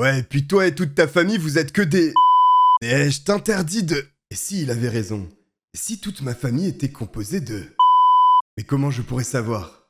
Ouais, puis toi et toute ta famille, vous êtes que des... Eh, je t'interdis de... Et si il avait raison? Et si toute ma famille était composée de... Mais comment je pourrais savoir?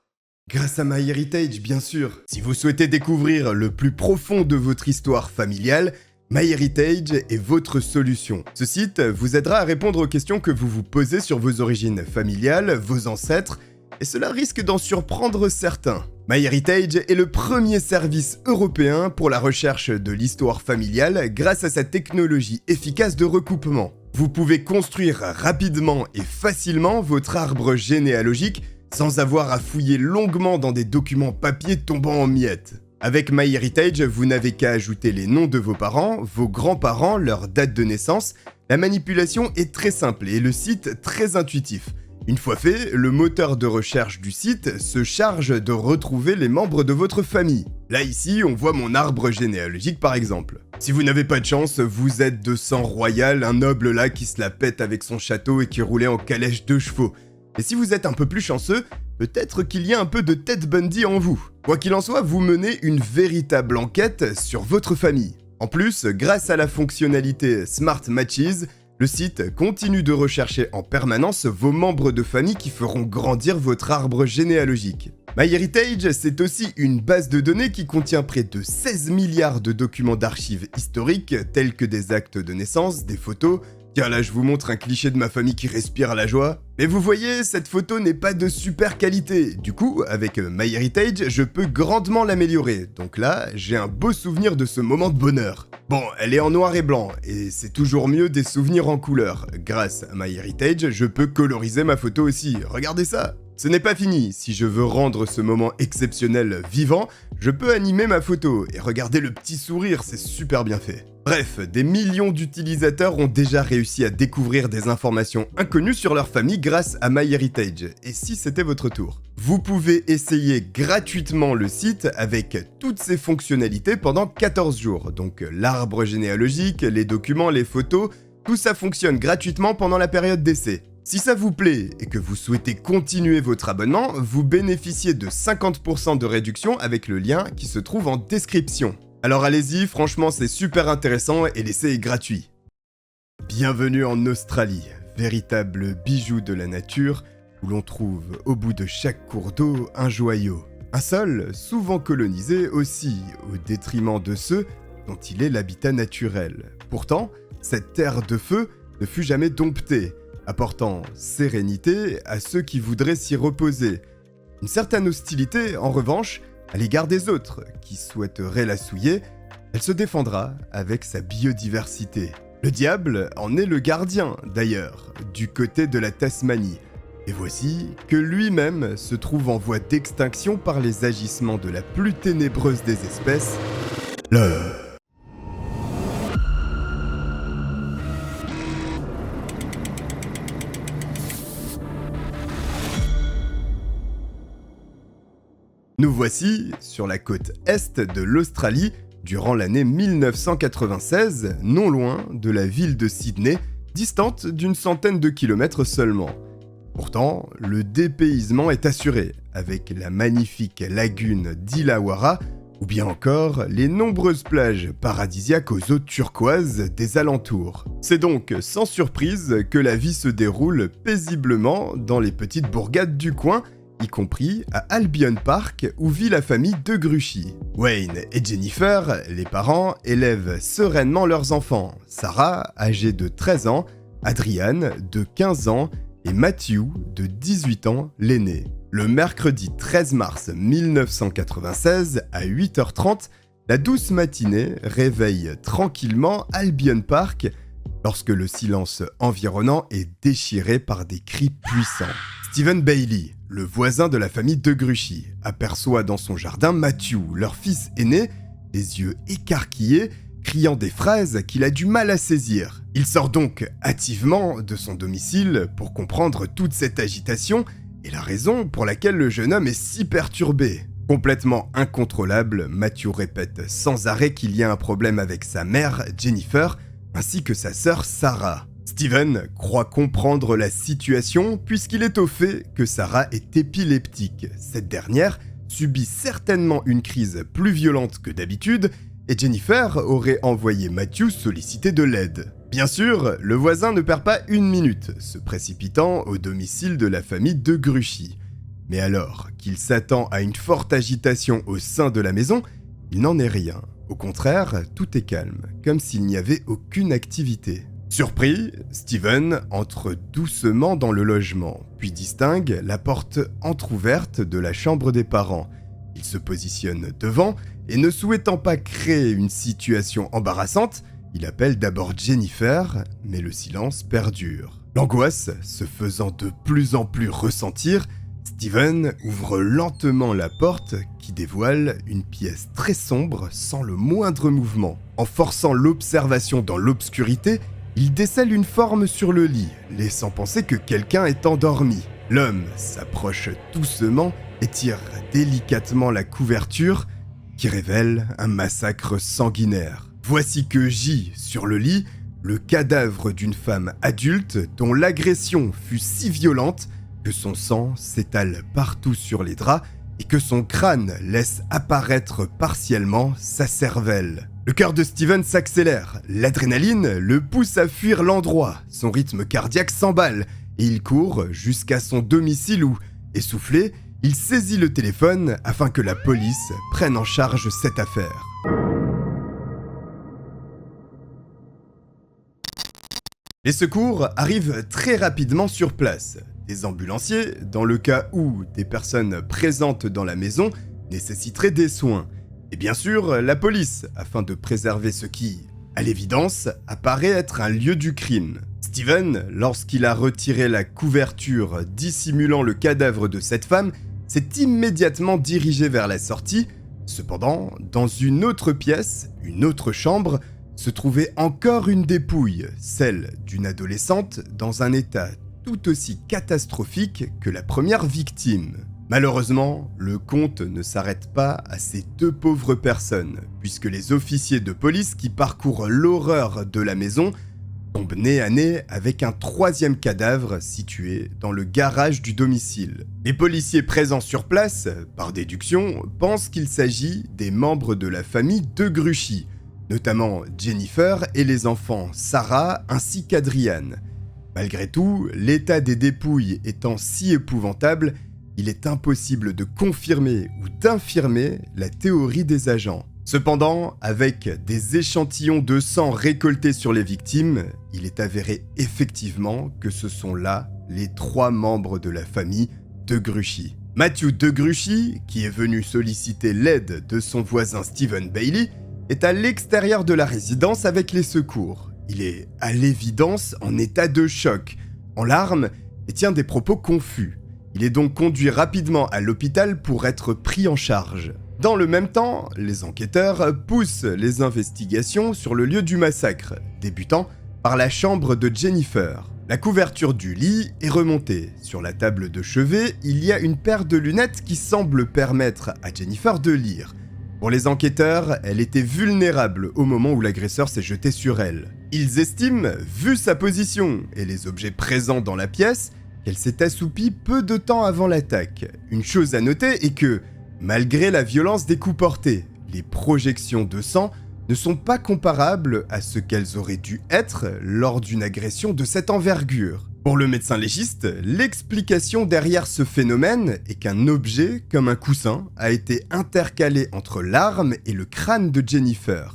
Grâce à MyHeritage, bien sûr. Si vous souhaitez découvrir le plus profond de votre histoire familiale, MyHeritage est votre solution. Ce site vous aidera à répondre aux questions que vous vous posez sur vos origines familiales, vos ancêtres, et cela risque d'en surprendre certains. MyHeritage est le premier service européen pour la recherche de l'histoire familiale grâce à sa technologie efficace de recoupement. Vous pouvez construire rapidement et facilement votre arbre généalogique sans avoir à fouiller longuement dans des documents papier tombant en miettes. Avec MyHeritage, vous n'avez qu'à ajouter les noms de vos parents, vos grands-parents, leur date de naissance. La manipulation est très simple et le site très intuitif. Une fois fait, le moteur de recherche du site se charge de retrouver les membres de votre famille. Là ici, on voit mon arbre généalogique par exemple. Si vous n'avez pas de chance, vous êtes de sang royal, un noble là qui se la pète avec son château et qui roulait en calèche de chevaux. Et si vous êtes un peu plus chanceux, peut-être qu'il y a un peu de Ted Bundy en vous. Quoi qu'il en soit, vous menez une véritable enquête sur votre famille. En plus, grâce à la fonctionnalité Smart Matches, le site continue de rechercher en permanence vos membres de famille qui feront grandir votre arbre généalogique. MyHeritage, c'est aussi une base de données qui contient près de 16 milliards de documents d'archives historiques, tels que des actes de naissance, des photos. Tiens, là, je vous montre un cliché de ma famille qui respire la joie. Mais vous voyez, cette photo n'est pas de super qualité. Du coup, avec MyHeritage, je peux grandement l'améliorer. Donc là, j'ai un beau souvenir de ce moment de bonheur. Bon, elle est en noir et blanc, et c'est toujours mieux des souvenirs en couleur. Grâce à MyHeritage, je peux coloriser ma photo aussi. Regardez ça! Ce n'est pas fini. Si je veux rendre ce moment exceptionnel vivant, je peux animer ma photo. Et regardez le petit sourire, c'est super bien fait. Bref, des millions d'utilisateurs ont déjà réussi à découvrir des informations inconnues sur leur famille grâce à MyHeritage. Et si c'était votre tour? Vous pouvez essayer gratuitement le site avec toutes ses fonctionnalités pendant 14 jours. Donc l'arbre généalogique, les documents, les photos, tout ça fonctionne gratuitement pendant la période d'essai. Si ça vous plaît et que vous souhaitez continuer votre abonnement, vous bénéficiez de 50% de réduction avec le lien qui se trouve en description. Alors allez-y, franchement c'est super intéressant et l'essai est gratuit. Bienvenue en Australie, véritable bijou de la nature où l'on trouve au bout de chaque cours d'eau un joyau. Un sol souvent colonisé aussi au détriment de ceux dont il est l'habitat naturel. Pourtant, cette terre de feu ne fut jamais domptée, apportant sérénité à ceux qui voudraient s'y reposer. Une certaine hostilité, en revanche, à l'égard des autres qui souhaiteraient la souiller, elle se défendra avec sa biodiversité. Le diable en est le gardien, d'ailleurs, du côté de la Tasmanie. Et voici que lui-même se trouve en voie d'extinction par les agissements de la plus ténébreuse des espèces, le... Nous voici sur la côte est de l'Australie durant l'année 1996, non loin de la ville de Sydney, distante d'une centaine de kilomètres seulement. Pourtant, le dépaysement est assuré, avec la magnifique lagune d'Illawarra ou bien encore les nombreuses plages paradisiaques aux eaux turquoises des alentours. C'est donc sans surprise que la vie se déroule paisiblement dans les petites bourgades du coin, y compris à Albion Park où vit la famille de Gruchy. Wayne et Jennifer, les parents, élèvent sereinement leurs enfants. Sarah, âgée de 13 ans, Adrian, de 15 ans, et Matthew, de 18 ans, l'aîné. Le mercredi 13 mars 1996, à 8h30, la douce matinée réveille tranquillement Albion Park lorsque le silence environnant est déchiré par des cris puissants. Stephen Bailey, le voisin de la famille de Gruchy, aperçoit dans son jardin Matthew, leur fils aîné, les yeux écarquillés, criant des phrases qu'il a du mal à saisir. Il sort donc hâtivement de son domicile pour comprendre toute cette agitation et la raison pour laquelle le jeune homme est si perturbé. Complètement incontrôlable, Matthew répète sans arrêt qu'il y a un problème avec sa mère, Jennifer, ainsi que sa sœur Sarah. Steven croit comprendre la situation puisqu'il est au fait que Sarah est épileptique. Cette dernière subit certainement une crise plus violente que d'habitude et Jennifer aurait envoyé Matthew solliciter de l'aide. Bien sûr, le voisin ne perd pas une minute, se précipitant au domicile de la famille de Gruchy. Mais alors qu'il s'attend à une forte agitation au sein de la maison, il n'en est rien. Au contraire, tout est calme, comme s'il n'y avait aucune activité. Surpris, Steven entre doucement dans le logement, puis distingue la porte entr'ouverte de la chambre des parents. Il se positionne devant et ne souhaitant pas créer une situation embarrassante, il appelle d'abord Jennifer, mais le silence perdure. L'angoisse se faisant de plus en plus ressentir, Steven ouvre lentement la porte qui dévoile une pièce très sombre sans le moindre mouvement. En forçant l'observation dans l'obscurité, il décèle une forme sur le lit, laissant penser que quelqu'un est endormi. L'homme s'approche doucement et tire délicatement la couverture qui révèle un massacre sanguinaire. Voici que gît sur le lit le cadavre d'une femme adulte dont l'agression fut si violente que son sang s'étale partout sur les draps et que son crâne laisse apparaître partiellement sa cervelle. Le cœur de Steven s'accélère, l'adrénaline le pousse à fuir l'endroit, son rythme cardiaque s'emballe et il court jusqu'à son domicile où, essoufflé, il saisit le téléphone afin que la police prenne en charge cette affaire. Les secours arrivent très rapidement sur place. Des ambulanciers, dans le cas où des personnes présentes dans la maison nécessiteraient des soins. Et bien sûr, la police, afin de préserver ce qui, à l'évidence, apparaît être un lieu du crime. Steven, lorsqu'il a retiré la couverture dissimulant le cadavre de cette femme, s'est immédiatement dirigé vers la sortie. Cependant, dans une autre pièce, une autre chambre, se trouvait encore une dépouille, celle d'une adolescente dans un état tout aussi catastrophique que la première victime. Malheureusement, le compte ne s'arrête pas à ces deux pauvres personnes, puisque les officiers de police qui parcourent l'horreur de la maison tombent nez à nez avec un troisième cadavre situé dans le garage du domicile. Les policiers présents sur place, par déduction, pensent qu'il s'agit des membres de la famille de Gruchy, notamment Jennifer et les enfants Sarah ainsi qu'Adrian. Malgré tout, l'état des dépouilles étant si épouvantable, il est impossible de confirmer ou d'infirmer la théorie des agents. Cependant, avec des échantillons de sang récoltés sur les victimes, il est avéré effectivement que ce sont là les trois membres de la famille de Gruchy. Matthew de Gruchy, qui est venu solliciter l'aide de son voisin Steven Bailey, est à l'extérieur de la résidence avec les secours. Il est à l'évidence en état de choc, en larmes et tient des propos confus. Il est donc conduit rapidement à l'hôpital pour être pris en charge. Dans le même temps, les enquêteurs poussent les investigations sur le lieu du massacre, débutant par la chambre de Jennifer. La couverture du lit est remontée. Sur la table de chevet, il y a une paire de lunettes qui semble permettre à Jennifer de lire. Pour les enquêteurs, elle était vulnérable au moment où l'agresseur s'est jeté sur elle. Ils estiment, vu sa position et les objets présents dans la pièce, qu'elle s'est assoupie peu de temps avant l'attaque. Une chose à noter est que, malgré la violence des coups portés, les projections de sang ne sont pas comparables à ce qu'elles auraient dû être lors d'une agression de cette envergure. Pour le médecin légiste, l'explication derrière ce phénomène est qu'un objet, comme un coussin, a été intercalé entre l'arme et le crâne de Jennifer.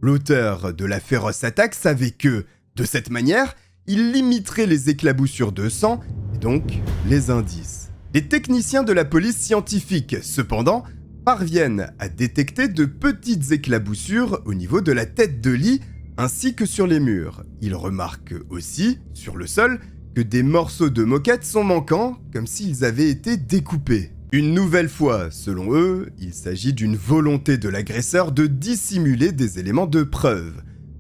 L'auteur de la féroce attaque savait que, de cette manière, il limiterait les éclaboussures de sang et donc les indices. Les techniciens de la police scientifique, cependant, parviennent à détecter de petites éclaboussures au niveau de la tête de lit ainsi que sur les murs. Ils remarquent aussi, sur le sol, que des morceaux de moquette sont manquants, comme s'ils avaient été découpés. Une nouvelle fois, selon eux, il s'agit d'une volonté de l'agresseur de dissimuler des éléments de preuve.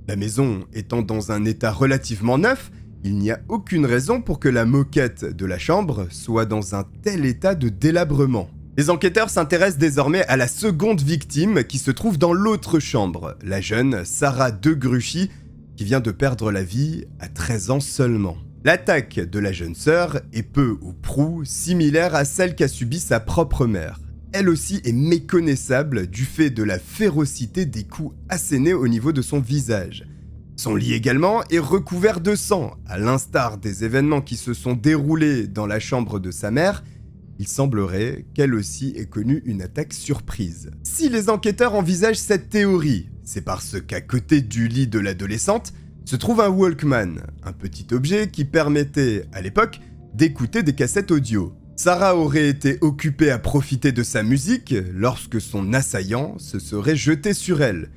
La maison étant dans un état relativement neuf, il n'y a aucune raison pour que la moquette de la chambre soit dans un tel état de délabrement. Les enquêteurs s'intéressent désormais à la seconde victime qui se trouve dans l'autre chambre, la jeune Sarah de Gruchy, qui vient de perdre la vie à 13 ans seulement. L'attaque de la jeune sœur est peu ou prou similaire à celle qu'a subie sa propre mère. elle aussi est méconnaissable du fait de la férocité des coups assénés au niveau de son visage. Son lit également est recouvert de sang, à l'instar des événements qui se sont déroulés dans la chambre de sa mère. Il semblerait qu'elle aussi ait connu une attaque surprise. Si les enquêteurs envisagent cette théorie, c'est parce qu'à côté du lit de l'adolescente se trouve un Walkman, un petit objet qui permettait, à l'époque, d'écouter des cassettes audio. Sarah aurait été occupée à profiter de sa musique lorsque son assaillant se serait jeté sur elle.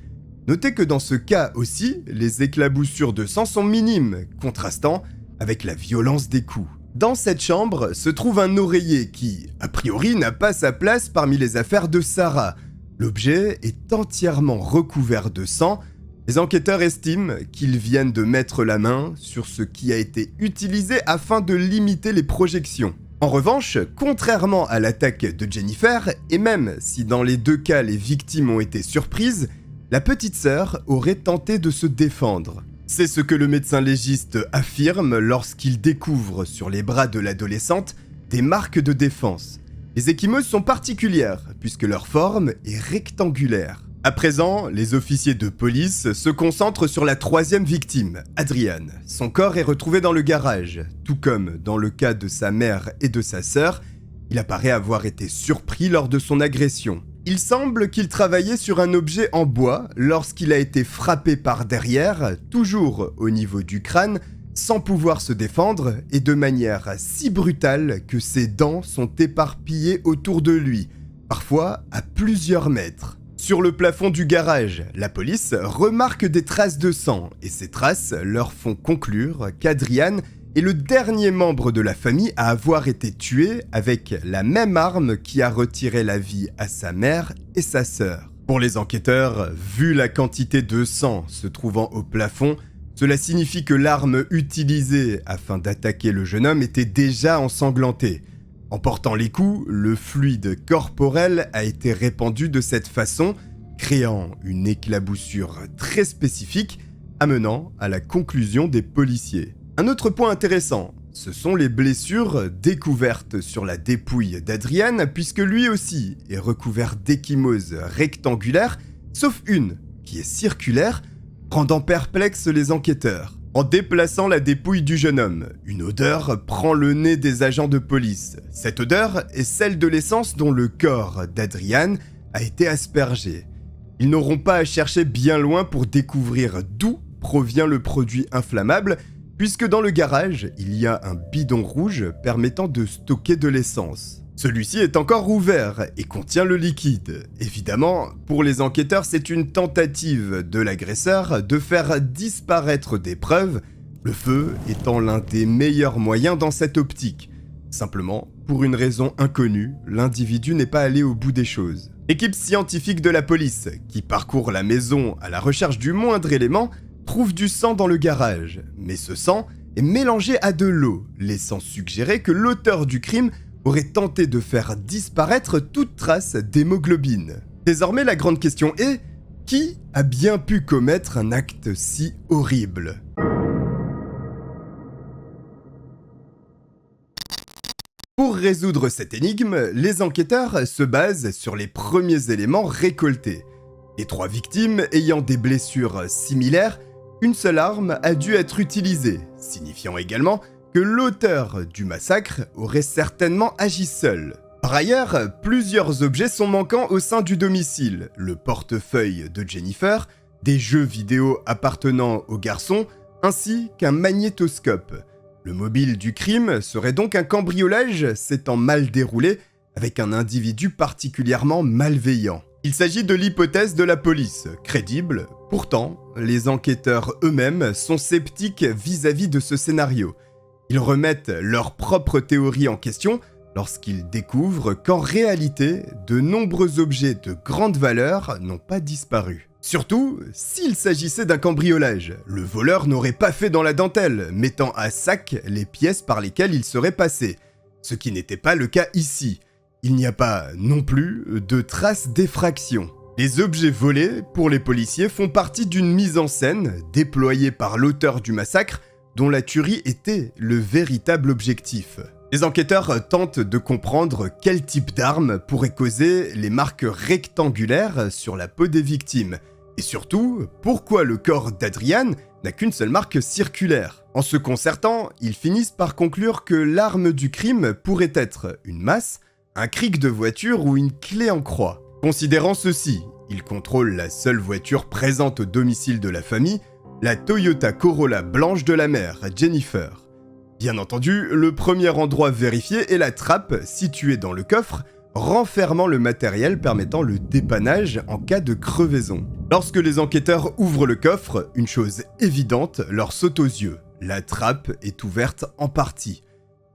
Notez que dans ce cas aussi, les éclaboussures de sang sont minimes, contrastant avec la violence des coups. Dans cette chambre se trouve un oreiller qui, a priori, n'a pas sa place parmi les affaires de Sarah. L'objet est entièrement recouvert de sang. Les enquêteurs estiment qu'ils viennent de mettre la main sur ce qui a été utilisé afin de limiter les projections. En revanche, contrairement à l'attaque de Jennifer, et même si dans les deux cas les victimes ont été surprises, la petite sœur aurait tenté de se défendre. C'est ce que le médecin légiste affirme lorsqu'il découvre sur les bras de l'adolescente des marques de défense. Les ecchymoses sont particulières puisque leur forme est rectangulaire. À présent, les officiers de police se concentrent sur la troisième victime, Adriane. Son corps est retrouvé dans le garage. Tout comme dans le cas de sa mère et de sa sœur, il apparaît avoir été surpris lors de son agression. Il semble qu'il travaillait sur un objet en bois lorsqu'il a été frappé par derrière, toujours au niveau du crâne, sans pouvoir se défendre et de manière si brutale que ses dents sont éparpillées autour de lui, parfois à plusieurs mètres. Sur le plafond du garage, la police remarque des traces de sang et ces traces leur font conclure qu'Adriane est le dernier membre de la famille à avoir été tué avec la même arme qui a retiré la vie à sa mère et sa sœur. Pour les enquêteurs, vu la quantité de sang se trouvant au plafond, cela signifie que l'arme utilisée afin d'attaquer le jeune homme était déjà ensanglantée. En portant les coups, le fluide corporel a été répandu de cette façon, créant une éclaboussure très spécifique, amenant à la conclusion des policiers. Un autre point intéressant, ce sont les blessures découvertes sur la dépouille d'Adriane, puisque lui aussi est recouvert d'ecchymoses rectangulaires, sauf une, qui est circulaire, rendant perplexes les enquêteurs. En déplaçant la dépouille du jeune homme, une odeur prend le nez des agents de police. Cette odeur est celle de l'essence dont le corps d'Adriane a été aspergé. Ils n'auront pas à chercher bien loin pour découvrir d'où provient le produit inflammable, puisque dans le garage, il y a un bidon rouge permettant de stocker de l'essence. Celui-ci est encore ouvert et contient le liquide. Évidemment, pour les enquêteurs, c'est une tentative de l'agresseur de faire disparaître des preuves, le feu étant l'un des meilleurs moyens dans cette optique. Simplement, pour une raison inconnue, l'individu n'est pas allé au bout des choses. L'équipe scientifique de la police, qui parcourt la maison à la recherche du moindre élément, trouve du sang dans le garage, mais ce sang est mélangé à de l'eau, laissant suggérer que l'auteur du crime aurait tenté de faire disparaître toute trace d'hémoglobine. Désormais, la grande question est, qui a bien pu commettre un acte si horrible ? Pour résoudre cette énigme, les enquêteurs se basent sur les premiers éléments récoltés. Les trois victimes ayant des blessures similaires, une seule arme a dû être utilisée, signifiant également que l'auteur du massacre aurait certainement agi seul. Par ailleurs, plusieurs objets sont manquants au sein du domicile, le portefeuille de Jennifer, des jeux vidéo appartenant au garçon, ainsi qu'un magnétoscope. Le mobile du crime serait donc un cambriolage s'étant mal déroulé avec un individu particulièrement malveillant. Il s'agit de l'hypothèse de la police, crédible. Pourtant, les enquêteurs eux-mêmes sont sceptiques vis-à-vis de ce scénario. Ils remettent leur propre théorie en question lorsqu'ils découvrent qu'en réalité, de nombreux objets de grande valeur n'ont pas disparu. Surtout, s'il s'agissait d'un cambriolage, le voleur n'aurait pas fait dans la dentelle, mettant à sac les pièces par lesquelles il serait passé, ce qui n'était pas le cas ici. Il n'y a pas non plus de traces d'effraction. Les objets volés, pour les policiers, font partie d'une mise en scène déployée par l'auteur du massacre, dont la tuerie était le véritable objectif. Les enquêteurs tentent de comprendre quel type d'arme pourrait causer les marques rectangulaires sur la peau des victimes. Et surtout, pourquoi le corps d'Adrian n'a qu'une seule marque circulaire. En se concertant, ils finissent par conclure que l'arme du crime pourrait être une masse, un cric de voiture ou une clé en croix. Considérant ceci, ils contrôlent la seule voiture présente au domicile de la famille, la Toyota Corolla blanche de la mère, Jennifer. Bien entendu, le premier endroit vérifié est la trappe située dans le coffre, renfermant le matériel permettant le dépannage en cas de crevaison. Lorsque les enquêteurs ouvrent le coffre, une chose évidente leur saute aux yeux. La trappe est ouverte en partie.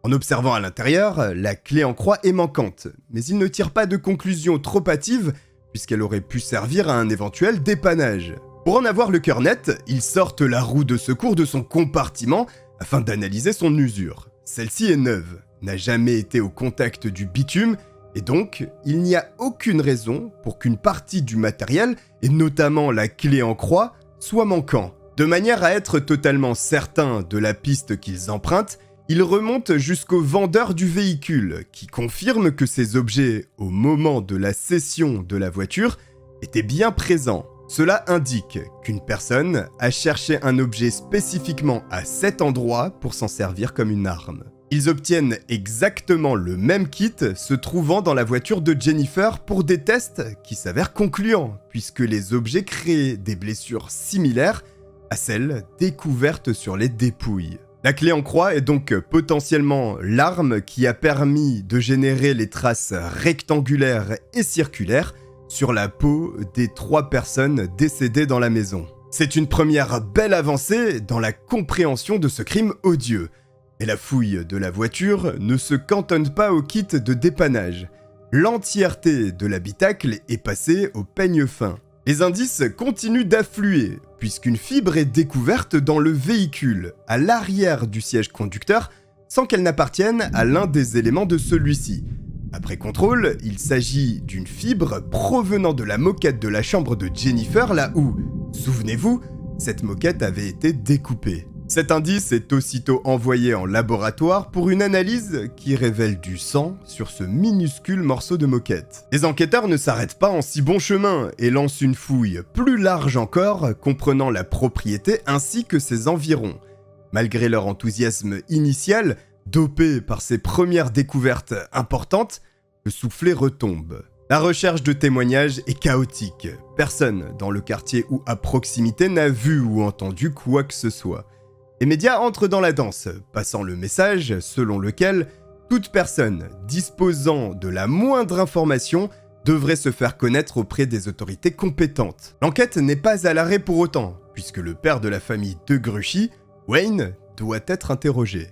En observant à l'intérieur, la clé en croix est manquante, mais ils ne tirent pas de conclusion trop hâtive puisqu'elle aurait pu servir à un éventuel dépannage. Pour en avoir le cœur net, ils sortent la roue de secours de son compartiment afin d'analyser son usure. Celle-ci est neuve, n'a jamais été au contact du bitume, et donc il n'y a aucune raison pour qu'une partie du matériel, et notamment la clé en croix, soit manquant. De manière à être totalement certains de la piste qu'ils empruntent, ils remontent jusqu'au vendeur du véhicule, qui confirme que ces objets, au moment de la cession de la voiture, étaient bien présents. Cela indique qu'une personne a cherché un objet spécifiquement à cet endroit pour s'en servir comme une arme. Ils obtiennent exactement le même kit se trouvant dans la voiture de Jennifer pour des tests qui s'avèrent concluants, puisque les objets créaient des blessures similaires à celles découvertes sur les dépouilles. La clé en croix est donc potentiellement l'arme qui a permis de générer les traces rectangulaires et circulaires sur la peau des 3 personnes décédées dans la maison. C'est une première belle avancée dans la compréhension de ce crime odieux. Et la fouille de la voiture ne se cantonne pas au kit de dépannage. L'entièreté de l'habitacle est passée au peigne fin. Les indices continuent d'affluer, puisqu'une fibre est découverte dans le véhicule, à l'arrière du siège conducteur, sans qu'elle n'appartienne à l'un des éléments de celui-ci. Après contrôle, il s'agit d'une fibre provenant de la moquette de la chambre de Jennifer, là où, souvenez-vous, cette moquette avait été découpée. Cet indice est aussitôt envoyé en laboratoire pour une analyse qui révèle du sang sur ce minuscule morceau de moquette. Les enquêteurs ne s'arrêtent pas en si bon chemin et lancent une fouille plus large encore, comprenant la propriété ainsi que ses environs. Malgré leur enthousiasme initial, dopé par ces premières découvertes importantes, le soufflet retombe. La recherche de témoignages est chaotique. Personne dans le quartier ou à proximité n'a vu ou entendu quoi que ce soit. Les médias entrent dans la danse, passant le message selon lequel toute personne disposant de la moindre information devrait se faire connaître auprès des autorités compétentes. L'enquête n'est pas à l'arrêt pour autant, puisque le père de la famille de Gruchy, Wayne, doit être interrogé.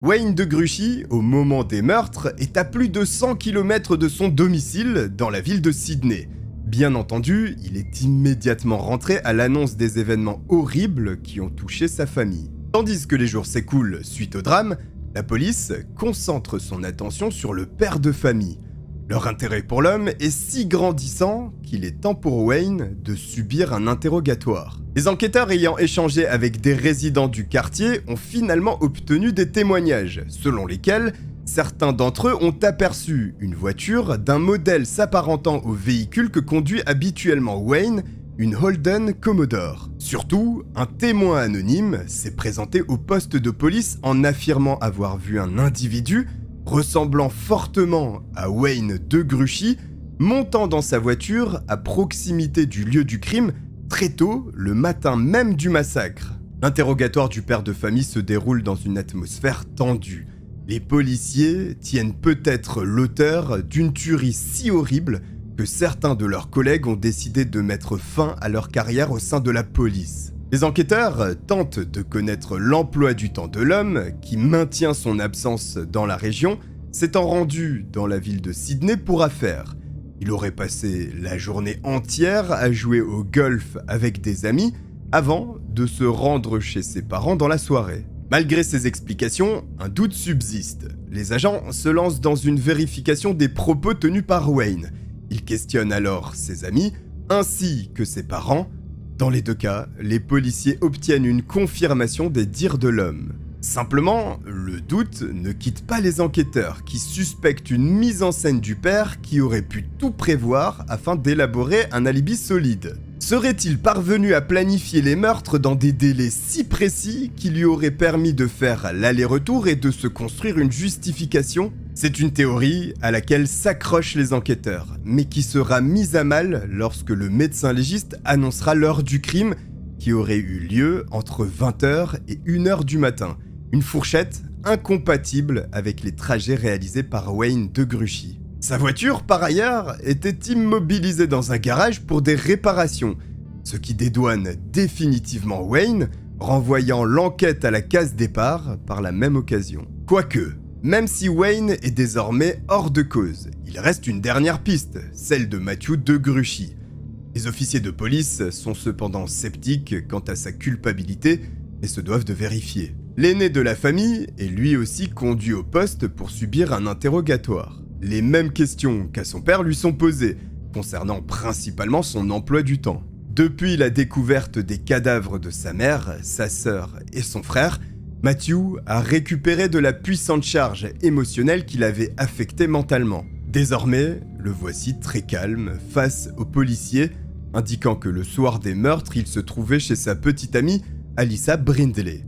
Wayne de Gruchy, au moment des meurtres, est à plus de 100 km de son domicile dans la ville de Sydney. Bien entendu, il est immédiatement rentré à l'annonce des événements horribles qui ont touché sa famille. Tandis que les jours s'écoulent suite au drame, la police concentre son attention sur le père de famille. Leur intérêt pour l'homme est si grandissant qu'il est temps pour Wayne de subir un interrogatoire. Les enquêteurs ayant échangé avec des résidents du quartier ont finalement obtenu des témoignages, selon lesquels certains d'entre eux ont aperçu une voiture d'un modèle s'apparentant au véhicule que conduit habituellement Wayne, une Holden Commodore. Surtout, un témoin anonyme s'est présenté au poste de police en affirmant avoir vu un individu ressemblant fortement à Wayne de Gruchy montant dans sa voiture à proximité du lieu du crime très tôt le matin même du massacre. L'interrogatoire du père de famille se déroule dans une atmosphère tendue. Les policiers tiennent peut-être l'auteur d'une tuerie si horrible que certains de leurs collègues ont décidé de mettre fin à leur carrière au sein de la police. Les enquêteurs tentent de connaître l'emploi du temps de l'homme qui maintient son absence dans la région, s'étant rendu dans la ville de Sydney pour affaires. Il aurait passé la journée entière à jouer au golf avec des amis avant de se rendre chez ses parents dans la soirée. Malgré ces explications, un doute subsiste. Les agents se lancent dans une vérification des propos tenus par Wayne. Ils questionnent alors ses amis, ainsi que ses parents, Dans les deux cas, les policiers obtiennent une confirmation des dires de l'homme. Simplement, le doute ne quitte pas les enquêteurs qui suspectent une mise en scène du père qui aurait pu tout prévoir afin d'élaborer un alibi solide. Serait-il parvenu à planifier les meurtres dans des délais si précis qui lui auraient permis de faire l'aller-retour et de se construire une justification ? C'est une théorie à laquelle s'accrochent les enquêteurs, mais qui sera mise à mal lorsque le médecin légiste annoncera l'heure du crime qui aurait eu lieu entre 20h et 1h du matin. Une fourchette incompatible avec les trajets réalisés par Wayne de Gruchy. Sa voiture, par ailleurs, était immobilisée dans un garage pour des réparations, ce qui dédouane définitivement Wayne, renvoyant l'enquête à la case départ par la même occasion. Quoique, même si Wayne est désormais hors de cause, il reste une dernière piste, celle de Matthew de Gruchy. Les officiers de police sont cependant sceptiques quant à sa culpabilité et se doivent de vérifier. L'aîné de la famille est lui aussi conduit au poste pour subir un interrogatoire. Les mêmes questions qu'à son père lui sont posées, concernant principalement son emploi du temps. Depuis la découverte des cadavres de sa mère, sa sœur et son frère, Matthew a récupéré de la puissante charge émotionnelle qui l'avait affecté mentalement. Désormais, le voici très calme face aux policiers, indiquant que le soir des meurtres, il se trouvait chez sa petite amie Alyssa Brindley.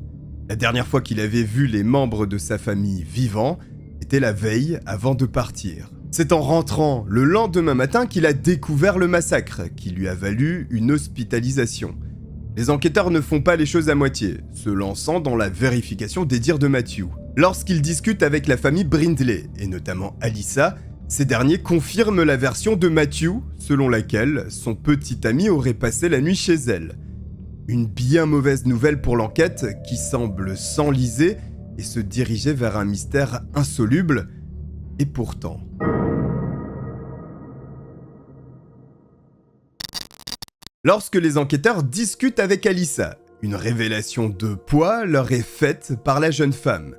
La dernière fois qu'il avait vu les membres de sa famille vivants était la veille avant de partir. C'est en rentrant le lendemain matin qu'il a découvert le massacre, qui lui a valu une hospitalisation. Les enquêteurs ne font pas les choses à moitié, se lançant dans la vérification des dires de Matthew. Lorsqu'ils discutent avec la famille Brindley, et notamment Alyssa, ces derniers confirment la version de Matthew, selon laquelle son petit ami aurait passé la nuit chez elle. Une bien mauvaise nouvelle pour l'enquête qui semble s'enliser et se diriger vers un mystère insoluble, et pourtant... Lorsque les enquêteurs discutent avec Alyssa, une révélation de poids leur est faite par la jeune femme.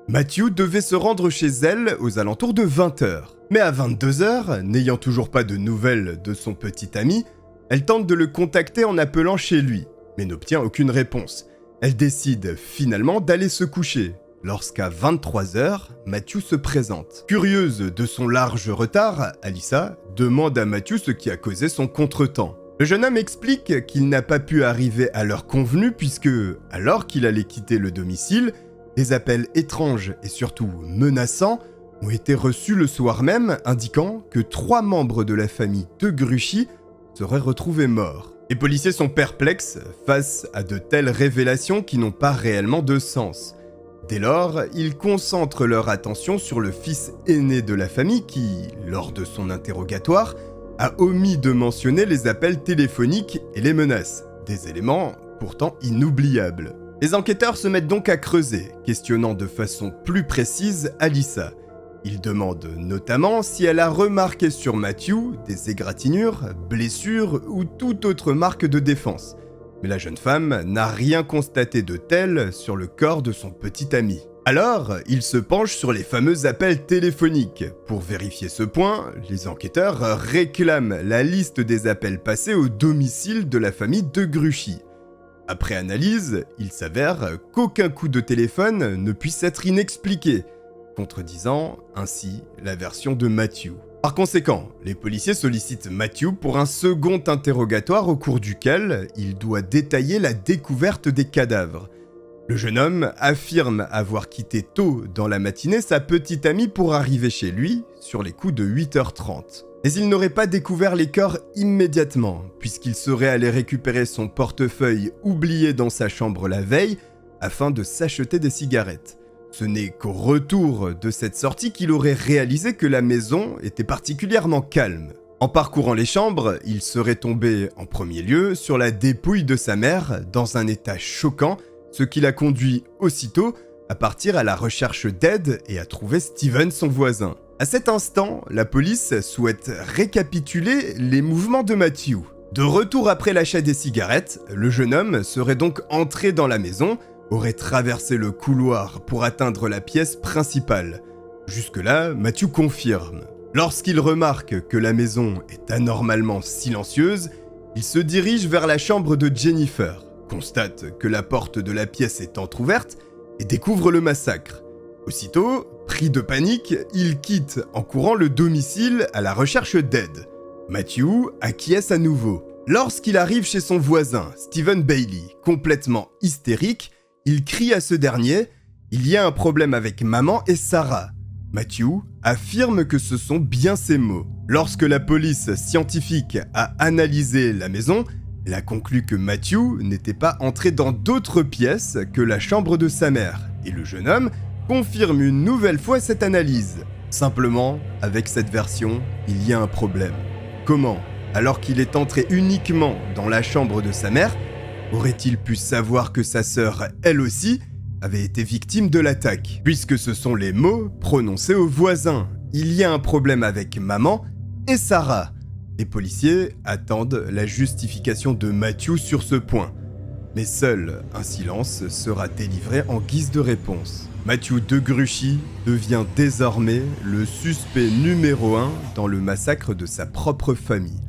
Matthew devait se rendre chez elle aux alentours de 20h. Mais à 22h, n'ayant toujours pas de nouvelles de son petit ami, elle tente de le contacter en appelant chez lui, mais n'obtient aucune réponse. Elle décide finalement d'aller se coucher, lorsqu'à 23h, Matthew se présente. Curieuse de son large retard, Alyssa demande à Matthew ce qui a causé son contretemps. Le jeune homme explique qu'il n'a pas pu arriver à l'heure convenue puisque, alors qu'il allait quitter le domicile, des appels étranges et surtout menaçants ont été reçus le soir même, indiquant que 3 membres de la famille de Gruchy seraient retrouvés morts. Les policiers sont perplexes face à de telles révélations qui n'ont pas réellement de sens. Dès lors, ils concentrent leur attention sur le fils aîné de la famille qui, lors de son interrogatoire, a omis de mentionner les appels téléphoniques et les menaces, des éléments pourtant inoubliables. Les enquêteurs se mettent donc à creuser, questionnant de façon plus précise Alyssa. Ils demandent notamment si elle a remarqué sur Matthew des égratignures, blessures ou toute autre marque de défense. Mais la jeune femme n'a rien constaté de tel sur le corps de son petit ami. Alors, ils se penchent sur les fameux appels téléphoniques. Pour vérifier ce point, les enquêteurs réclament la liste des appels passés au domicile de la famille de Gruchy. Après analyse, il s'avère qu'aucun coup de téléphone ne puisse être inexpliqué, contredisant ainsi la version de Matthew. Par conséquent, les policiers sollicitent Matthew pour un second interrogatoire au cours duquel il doit détailler la découverte des cadavres. Le jeune homme affirme avoir quitté tôt dans la matinée sa petite amie pour arriver chez lui sur les coups de 8h30. Mais il n'aurait pas découvert les corps immédiatement, puisqu'il serait allé récupérer son portefeuille oublié dans sa chambre la veille afin de s'acheter des cigarettes. Ce n'est qu'au retour de cette sortie qu'il aurait réalisé que la maison était particulièrement calme. En parcourant les chambres, il serait tombé en premier lieu sur la dépouille de sa mère dans un état choquant, ce qui l'a conduit aussitôt à partir à la recherche d'aide et à trouver Steven, son voisin. À cet instant, la police souhaite récapituler les mouvements de Matthew. De retour après l'achat des cigarettes, le jeune homme serait donc entré dans la maison, aurait traversé le couloir pour atteindre la pièce principale. Jusque-là, Matthew confirme. Lorsqu'il remarque que la maison est anormalement silencieuse, Il se dirige vers la chambre de Jennifer, constate que la porte de la pièce est entrouverte et découvre le massacre. Aussitôt, pris de panique, il quitte en courant le domicile à la recherche d'aide. Matthew acquiesce à nouveau. Lorsqu'il arrive chez son voisin, Stephen Bailey, complètement hystérique, il crie à ce dernier « Il y a un problème avec maman et Sarah ». Matthew affirme que ce sont bien ses mots. Lorsque la police scientifique a analysé la maison, elle a conclu que Matthew n'était pas entré dans d'autres pièces que la chambre de sa mère, et le jeune homme confirme une nouvelle fois cette analyse. Simplement, avec cette version, il y a un problème. Comment, alors qu'il est entré uniquement dans la chambre de sa mère, aurait-il pu savoir que sa sœur, elle aussi, avait été victime de l'attaque? Puisque ce sont les mots prononcés aux voisins. Il y a un problème avec maman et Sarah. Les policiers attendent la justification de Matthew sur ce point. Mais seul un silence sera délivré en guise de réponse. Matthew DeGruchy devient désormais le suspect numéro 1 dans le massacre de sa propre famille.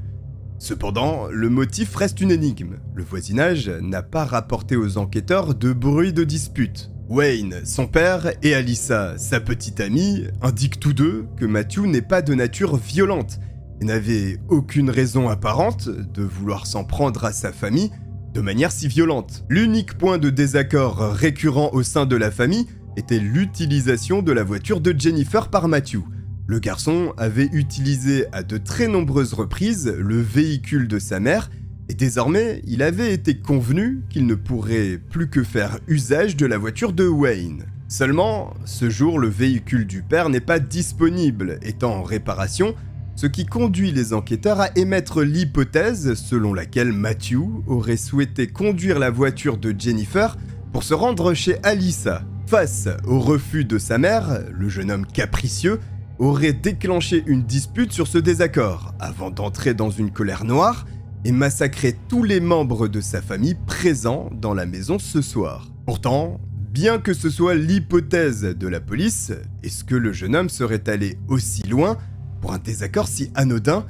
Cependant, le motif reste une énigme. Le voisinage n'a pas rapporté aux enquêteurs de bruit de dispute. Wayne, son père, et Alyssa, sa petite amie, indiquent tous deux que Matthew n'est pas de nature violente et n'avait aucune raison apparente de vouloir s'en prendre à sa famille de manière si violente. L'unique point de désaccord récurrent au sein de la famille était l'utilisation de la voiture de Jennifer par Matthew. Le garçon avait utilisé à de très nombreuses reprises le véhicule de sa mère et désormais il avait été convenu qu'il ne pourrait plus que faire usage de la voiture de Wayne. Seulement, ce jour le véhicule du père n'est pas disponible, étant en réparation, ce qui conduit les enquêteurs à émettre l'hypothèse selon laquelle Matthew aurait souhaité conduire la voiture de Jennifer pour se rendre chez Alyssa. Face au refus de sa mère, le jeune homme capricieux aurait déclenché une dispute sur ce désaccord, avant d'entrer dans une colère noire et massacrer tous les membres de sa famille présents dans la maison ce soir. Pourtant, bien que ce soit l'hypothèse de la police, est-ce que le jeune homme serait allé aussi loin pour un désaccord si anodin?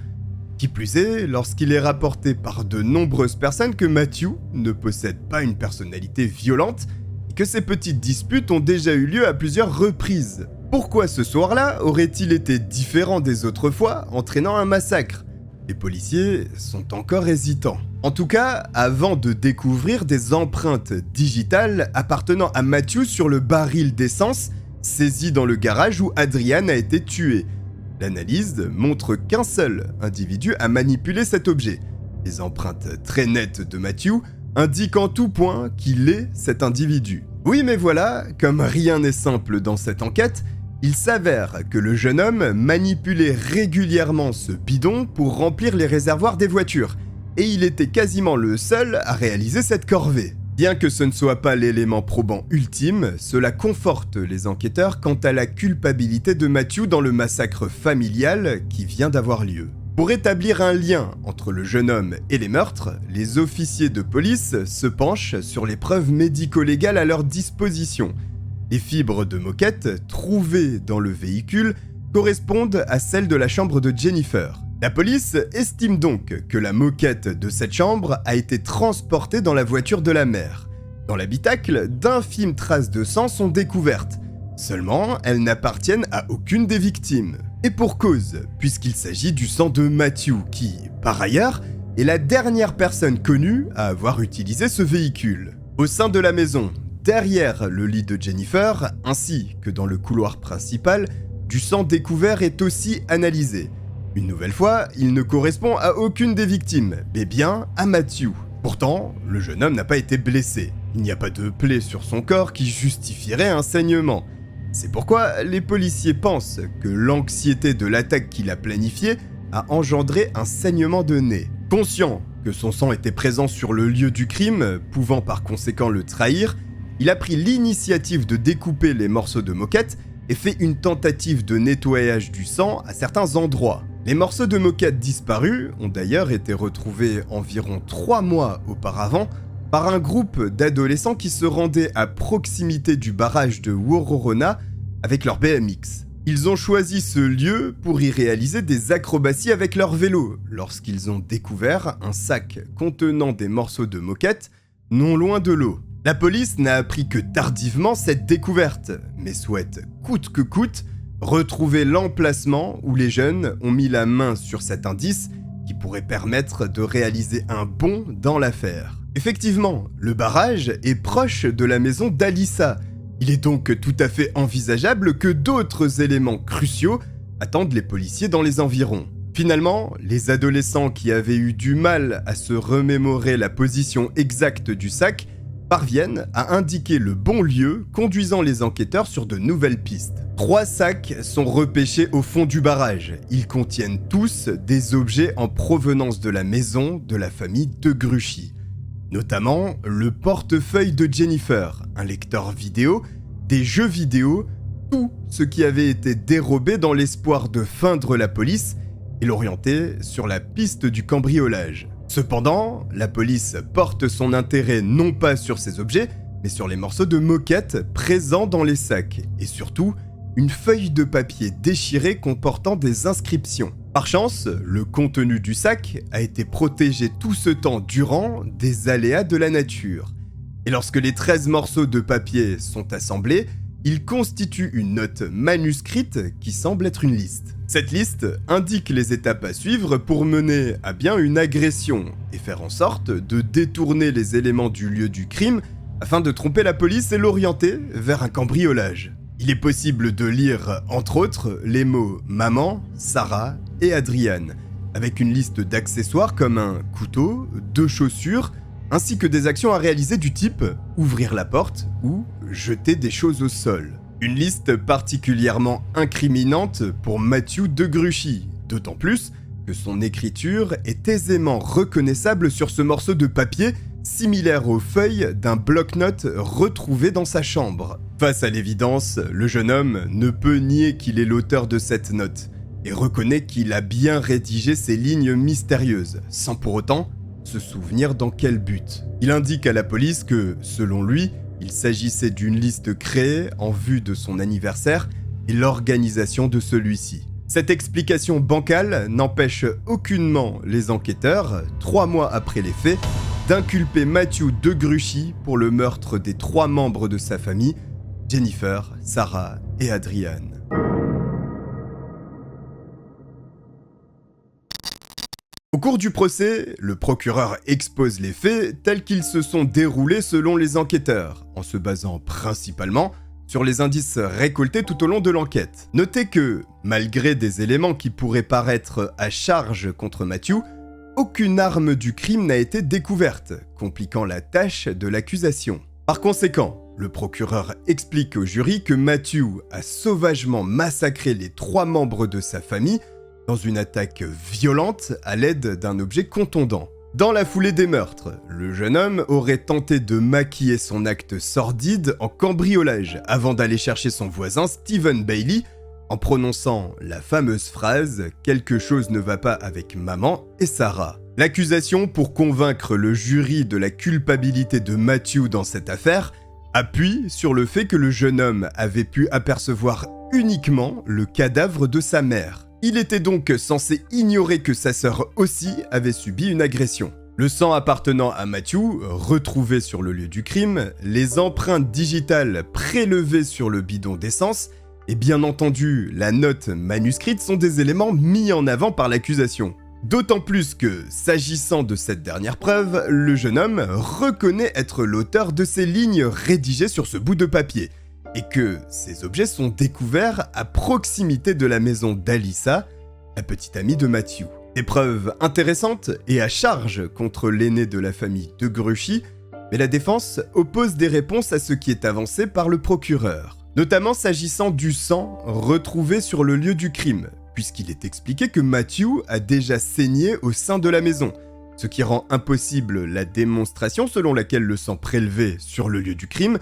Qui plus est, lorsqu'il est rapporté par de nombreuses personnes que Matthew ne possède pas une personnalité violente et que ces petites disputes ont déjà eu lieu à plusieurs reprises. Pourquoi ce soir-là aurait-il été différent des autres fois, entraînant un massacre? Les policiers sont encore hésitants. En tout cas, avant de découvrir des empreintes digitales appartenant à Matthew sur le baril d'essence saisi dans le garage où Adrian a été tué. L'analyse montre qu'un seul individu a manipulé cet objet. Les empreintes très nettes de Matthew indiquent en tout point qu'il est cet individu. Oui, mais voilà, comme rien n'est simple dans cette enquête, il s'avère que le jeune homme manipulait régulièrement ce bidon pour remplir les réservoirs des voitures, et il était quasiment le seul à réaliser cette corvée. Bien que ce ne soit pas l'élément probant ultime, cela conforte les enquêteurs quant à la culpabilité de Matthew dans le massacre familial qui vient d'avoir lieu. Pour établir un lien entre le jeune homme et les meurtres, les officiers de police se penchent sur les preuves médico-légales à leur disposition. Les fibres de moquette trouvées dans le véhicule correspondent à celles de la chambre de Jennifer. La police estime donc que la moquette de cette chambre a été transportée dans la voiture de la mère. Dans l'habitacle, d'infimes traces de sang sont découvertes. Seulement, elles n'appartiennent à aucune des victimes. Et pour cause, puisqu'il s'agit du sang de Matthew qui, par ailleurs, est la dernière personne connue à avoir utilisé ce véhicule. Au sein de la maison, derrière le lit de Jennifer, ainsi que dans le couloir principal, du sang découvert est aussi analysé. Une nouvelle fois, il ne correspond à aucune des victimes, mais bien à Matthew. Pourtant, le jeune homme n'a pas été blessé. Il n'y a pas de plaie sur son corps qui justifierait un saignement. C'est pourquoi les policiers pensent que l'anxiété de l'attaque qu'il a planifiée a engendré un saignement de nez. Conscient que son sang était présent sur le lieu du crime, pouvant par conséquent le trahir, il a pris l'initiative de découper les morceaux de moquette et fait une tentative de nettoyage du sang à certains endroits. Les morceaux de moquette disparus ont d'ailleurs été retrouvés environ 3 mois auparavant par un groupe d'adolescents qui se rendaient à proximité du barrage de Warorona avec leur BMX. Ils ont choisi ce lieu pour y réaliser des acrobaties avec leur vélo, lorsqu'ils ont découvert un sac contenant des morceaux de moquette non loin de l'eau. La police n'a appris que tardivement cette découverte, mais souhaite coûte que coûte retrouver l'emplacement où les jeunes ont mis la main sur cet indice qui pourrait permettre de réaliser un bond dans l'affaire. Effectivement, le barrage est proche de la maison d'Alyssa. Il est donc tout à fait envisageable que d'autres éléments cruciaux attendent les policiers dans les environs. Finalement, les adolescents qui avaient eu du mal à se remémorer la position exacte du sac parviennent à indiquer le bon lieu, conduisant les enquêteurs sur de nouvelles pistes. 3 sacs sont repêchés au fond du barrage. Ils contiennent tous des objets en provenance de la maison de la famille de Gruchy. Notamment le portefeuille de Jennifer, un lecteur vidéo, des jeux vidéo, tout ce qui avait été dérobé dans l'espoir de feindre la police et l'orienter sur la piste du cambriolage. Cependant, la police porte son intérêt non pas sur ces objets, mais sur les morceaux de moquette présents dans les sacs, et surtout, une feuille de papier déchirée comportant des inscriptions. Par chance, le contenu du sac a été protégé tout ce temps durant des aléas de la nature. Et lorsque les 13 morceaux de papier sont assemblés, ils constituent une note manuscrite qui semble être une liste. Cette liste indique les étapes à suivre pour mener à bien une agression et faire en sorte de détourner les éléments du lieu du crime afin de tromper la police et l'orienter vers un cambriolage. Il est possible de lire, entre autres, les mots « maman »,« Sarah » et « Adriane », avec une liste d'accessoires comme un couteau, 2 chaussures, ainsi que des actions à réaliser du type « ouvrir la porte » ou « jeter des choses au sol ». Une liste particulièrement incriminante pour Matthew de Gruchy, d'autant plus que son écriture est aisément reconnaissable sur ce morceau de papier similaire aux feuilles d'un bloc-notes retrouvé dans sa chambre. Face à l'évidence, le jeune homme ne peut nier qu'il est l'auteur de cette note et reconnaît qu'il a bien rédigé ces lignes mystérieuses, sans pour autant se souvenir dans quel but. Il indique à la police que, selon lui, il s'agissait d'une liste créée en vue de son anniversaire et l'organisation de celui-ci. Cette explication bancale n'empêche aucunement les enquêteurs, 3 mois après les faits, d'inculper Matthew de Gruchy pour le meurtre des 3 membres de sa famille, Jennifer, Sarah et Adriane. Au cours du procès, le procureur expose les faits tels qu'ils se sont déroulés selon les enquêteurs, en se basant principalement sur les indices récoltés tout au long de l'enquête. Notez que, malgré des éléments qui pourraient paraître à charge contre Matthew, aucune arme du crime n'a été découverte, compliquant la tâche de l'accusation. Par conséquent, le procureur explique au jury que Matthew a sauvagement massacré les 3 membres de sa famille dans une attaque violente à l'aide d'un objet contondant. Dans la foulée des meurtres, le jeune homme aurait tenté de maquiller son acte sordide en cambriolage avant d'aller chercher son voisin Stephen Bailey en prononçant la fameuse phrase « Quelque chose ne va pas avec maman et Sarah ». L'accusation, pour convaincre le jury de la culpabilité de Matthew dans cette affaire, appuie sur le fait que le jeune homme avait pu apercevoir uniquement le cadavre de sa mère. Il était donc censé ignorer que sa sœur aussi avait subi une agression. Le sang appartenant à Matthew, retrouvé sur le lieu du crime, les empreintes digitales prélevées sur le bidon d'essence, et bien entendu la note manuscrite sont des éléments mis en avant par l'accusation. D'autant plus que, s'agissant de cette dernière preuve, le jeune homme reconnaît être l'auteur de ces lignes rédigées sur ce bout de papier, et que ces objets sont découverts à proximité de la maison d'Alyssa, la petite amie de Matthew. Des preuves intéressantes et à charge contre l'aîné de la famille de Gruchy, mais la défense oppose des réponses à ce qui est avancé par le procureur, notamment s'agissant du sang retrouvé sur le lieu du crime, puisqu'il est expliqué que Matthew a déjà saigné au sein de la maison, ce qui rend impossible la démonstration selon laquelle le sang prélevé sur le lieu du crime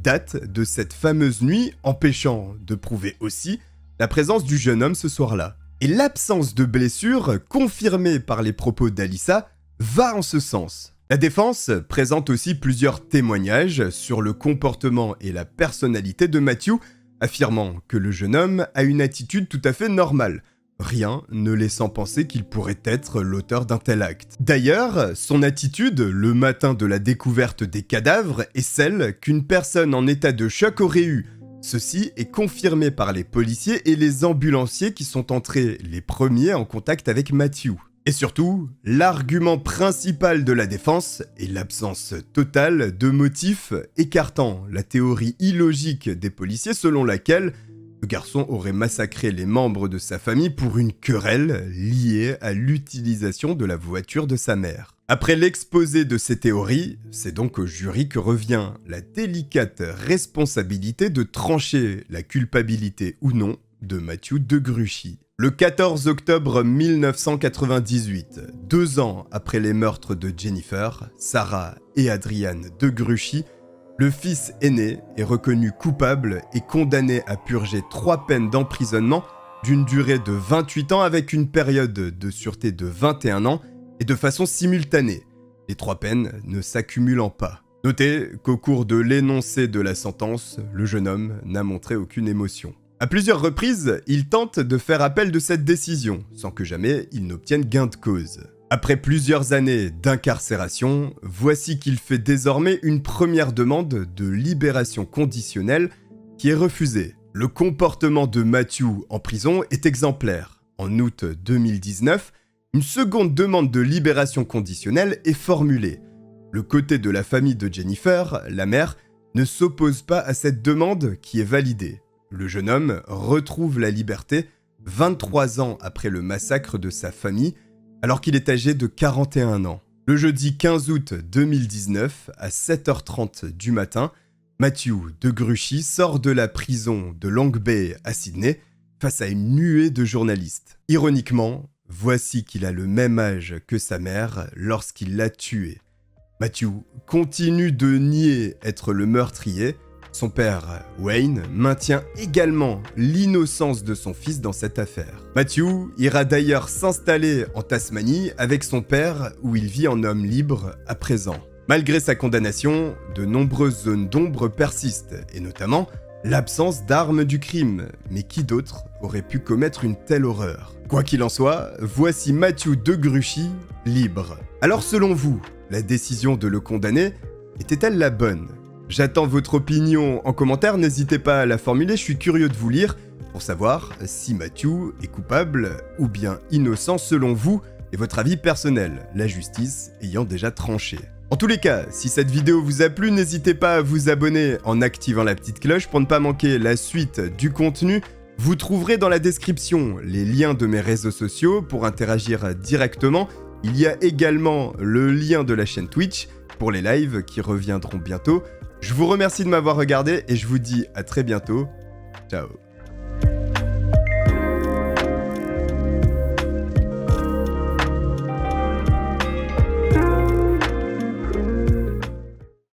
date de cette fameuse nuit, empêchant de prouver aussi la présence du jeune homme ce soir-là. Et l'absence de blessure, confirmée par les propos d'Alyssa, va en ce sens. La défense présente aussi plusieurs témoignages sur le comportement et la personnalité de Matthew affirmant que le jeune homme a une attitude tout à fait normale, rien ne laissant penser qu'il pourrait être l'auteur d'un tel acte. D'ailleurs, son attitude, le matin de la découverte des cadavres, est celle qu'une personne en état de choc aurait eue. Ceci est confirmé par les policiers et les ambulanciers qui sont entrés les premiers en contact avec Matthew. Et surtout, l'argument principal de la défense est l'absence totale de motifs écartant la théorie illogique des policiers selon laquelle le garçon aurait massacré les membres de sa famille pour une querelle liée à l'utilisation de la voiture de sa mère. Après l'exposé de ces théories, c'est donc au jury que revient la délicate responsabilité de trancher la culpabilité ou non de Matthew de Gruchy. Le 14 octobre 1998, 2 ans après les meurtres de Jennifer, Sarah et Adrian de Gruchy, le fils aîné est reconnu coupable et condamné à purger 3 peines d'emprisonnement d'une durée de 28 ans avec une période de sûreté de 21 ans et de façon simultanée, les 3 peines ne s'accumulant pas. Notez qu'au cours de l'énoncé de la sentence, le jeune homme n'a montré aucune émotion. À plusieurs reprises, il tente de faire appel de cette décision, sans que jamais il n'obtienne gain de cause. Après plusieurs années d'incarcération, voici qu'il fait désormais une première demande de libération conditionnelle qui est refusée. Le comportement de Matthew en prison est exemplaire. En août 2019, une seconde demande de libération conditionnelle est formulée. Le côté de la famille de Jennifer, la mère, ne s'oppose pas à cette demande qui est validée. Le jeune homme retrouve la liberté 23 ans après le massacre de sa famille, alors qu'il est âgé de 41 ans. Le jeudi 15 août 2019, à 7h30 du matin, Matthew de Gruchy sort de la prison de Long Bay à Sydney face à une nuée de journalistes. Ironiquement, voici qu'il a le même âge que sa mère lorsqu'il l'a tuée. Matthew continue de nier être le meurtrier. Son père, Wayne, maintient également l'innocence de son fils dans cette affaire. Matthew ira d'ailleurs s'installer en Tasmanie avec son père où il vit en homme libre à présent. Malgré sa condamnation, de nombreuses zones d'ombre persistent, et notamment l'absence d'armes du crime. Mais qui d'autre aurait pu commettre une telle horreur? Quoi qu'il en soit, voici Matthew de Gruchy libre. Alors selon vous, la décision de le condamner était-elle la bonne? J'attends votre opinion en commentaire, n'hésitez pas à la formuler, je suis curieux de vous lire pour savoir si Matthew est coupable ou bien innocent selon vous et votre avis personnel, la justice ayant déjà tranché. En tous les cas, si cette vidéo vous a plu, n'hésitez pas à vous abonner en activant la petite cloche pour ne pas manquer la suite du contenu. Vous trouverez dans la description les liens de mes réseaux sociaux pour interagir directement. Il y a également le lien de la chaîne Twitch pour les lives qui reviendront bientôt. Je vous remercie de m'avoir regardé et je vous dis à très bientôt. Ciao.